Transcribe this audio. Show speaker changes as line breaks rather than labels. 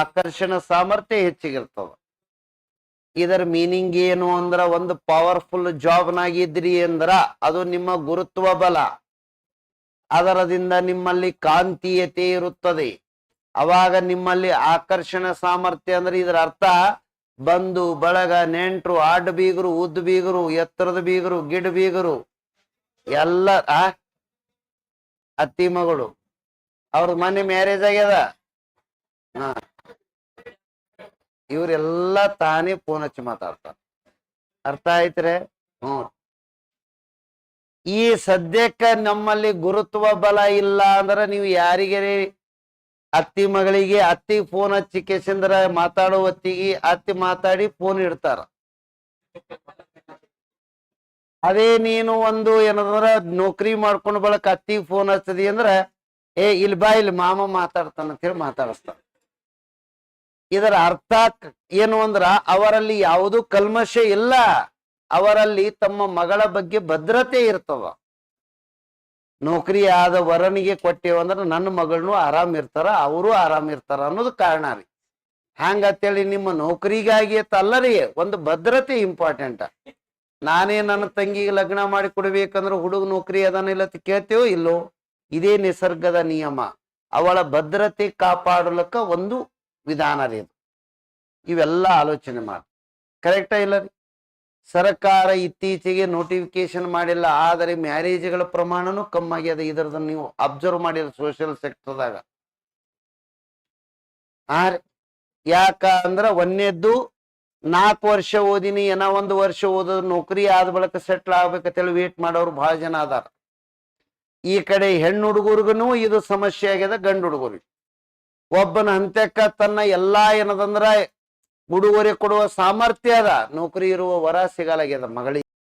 ಆಕರ್ಷಣ ಸಾಮರ್ಥ್ಯ ಹೆಚ್ಚಿಗಿರ್ತದ. ಇದರ ಮೀನಿಂಗ್ ಏನು ಅಂದ್ರ, ಒಂದು ಪವರ್ಫುಲ್ ಜಾಬ್ ನಾಗಿದ್ರಿ ಅಂದ್ರ ಅದು ನಿಮ್ಮ ಗುರುತ್ವ ಬಲ, ಅದರದಿಂದ ನಿಮ್ಮಲ್ಲಿ ಕಾಂತೀಯತೆ ಇರುತ್ತದೆ. ಅವಾಗ ನಿಮ್ಮಲ್ಲಿ ಆಕರ್ಷಣ ಸಾಮರ್ಥ್ಯ ಅಂದ್ರೆ ಇದರ ಅರ್ಥ ಬಂಧು ಬಳಗ ನೆಂಟ್ರು ಅಡ್ಡ ಬೀಗರು ಉದ್ದ ಬೀಗರು ಎತ್ತರದ ಬೀಗರು ಗಿಡ ಬೀಗರು ಎಲ್ಲ ಅತ್ತಿ ಮಗಳು ಅವ್ರ ಮನೆ ಮ್ಯಾರೇಜ್ ಆಗ್ಯದ. ಇವ್ರೆಲ್ಲ ತಾನೇ ಫೋನ್ ಹಚ್ಚಿ ಮಾತಾಡ್ತಾರ. ಅರ್ಥ ಆಯ್ತ್ರೆ? ಈ ಸದ್ಯಕ್ಕ ನಮ್ಮಲ್ಲಿ ಗುರುತ್ವ ಬಲ ಇಲ್ಲ ಅಂದ್ರೆ ನೀವು ಯಾರಿಗೆ ಅತ್ತಿ ಮಗಳಿಗೆ ಅತ್ತಿ ಫೋನ್ ಹಚ್ಚಿ ಕೇಸಂದ್ರ ಮಾತಾಡೋ ಹೊತ್ತಿಗೆ ಅತ್ತಿ ಮಾತಾಡಿ ಫೋನ್ ಇಡ್ತಾರ. ಅದೇ ನೀನು ಒಂದು ಏನಂದ್ರ ನೌಕರಿ ಮಾಡ್ಕೊಂಡು ಬಳಕ ಅತ್ತಿ ಫೋನ್ ಹಚ್ಚದಿ ಅಂದ್ರ ಇಲ್ಲಿ ಬಾ ಇಲ್ಲಿ ಮಾಮ ಮಾತಾಡ್ತಾನ ಅಂತ ಹೇಳಿ ಮಾತಾಡಿಸ್ತಾರ. ಇದರ ಅರ್ಥ ಏನು ಅಂದ್ರ ಅವರಲ್ಲಿ ಯಾವುದು ಕಲ್ಮಶ ಇಲ್ಲ, ಅವರಲ್ಲಿ ತಮ್ಮ ಮಗಳ ಬಗ್ಗೆ ಭದ್ರತೆ ಇರ್ತವ. ನೌಕರಿ ಆದ ವರನಿಗೆ ಕೊಟ್ಟೇವಂದ್ರ ನನ್ನ ಮಗಳನ್ನೂ ಆರಾಮ್ ಇರ್ತಾರ, ಅವರು ಆರಾಮ್ ಇರ್ತಾರ ಅನ್ನೋದು ಕಾರಣ ರೀ. ಹಂಗತ್ತೇಳಿ ನಿಮ್ಮ ನೌಕರಿಗಾಗಿ ಅಲ್ಲರಿ, ಒಂದು ಭದ್ರತೆ ಇಂಪಾರ್ಟೆಂಟ್. ನಾನೇ ನನ್ನ ತಂಗಿಗೆ ಲಗ್ನ ಮಾಡಿ ಕೊಡ್ಬೇಕಂದ್ರೆ ಹುಡುಗ ನೌಕರಿ ಅದನ್ನಿಲ್ಲ ಕೇಳ್ತೇವೋ ಇಲ್ಲೋ, ಇದೇ ನಿಸರ್ಗದ ನಿಯಮ. ಅವಳ ಭದ್ರತೆ ಕಾಪಾಡಲಕ್ಕ ಒಂದು ವಿಧಾನ ರೀ ಇದು. ಇವೆಲ್ಲ ಆಲೋಚನೆ ಮಾಡಿ. ಕರೆಕ್ಟಾ ಇಲ್ಲ ರೀ? ಸರ್ಕಾರ ಇತ್ತೀಚೆಗೆ ನೋಟಿಫಿಕೇಶನ್ ಮಾಡಿಲ್ಲ, ಆದರೆ ಮ್ಯಾರೇಜ್ಗಳ ಪ್ರಮಾಣನೂ ಕಮ್ಮಾಗ್ಯದ. ಇದರದ ನೀವು ಅಬ್ಸರ್ವ್ ಮಾಡಿಲ್ಲ ಸೋಷಿಯಲ್ ಸೆಕ್ಟರ್ದಾಗ. ಯಾಕ ಅಂದ್ರ ಒಂದೇದ್ದು 4 ವರ್ಷ ಓದಿನಿ, ಏನೋ 1 ವರ್ಷ ಓದೋದು ನೌಕರಿ ಆದ ಬಳಿಕ ಸೆಟ್ಲ್ ಆಗ್ಬೇಕಂತೇಳಿ ವೇಟ್ ಮಾಡೋರು ಬಹಳ ಜನ ಅದಾರ. ಈ ಕಡೆ ಹೆಣ್ಣು ಹುಡುಗರಿಗೂ ಇದು ಸಮಸ್ಯೆ ಆಗ್ಯದ, ಗಂಡು ಹುಡುಗರಿಗೆ. ಒಬ್ಬನ ಹಂತಕ್ಕ ತನ್ನ ಎಲ್ಲಾ ಏನದಂದ್ರ ಉಡುಗೊರೆ ಕೊಡುವ ಸಾಮರ್ಥ್ಯ ಅದ, ನೌಕರಿ ಇರುವ ವರ ಸಿಗಲಾಗ್ಯದ ಮಗಳಿಗೆ.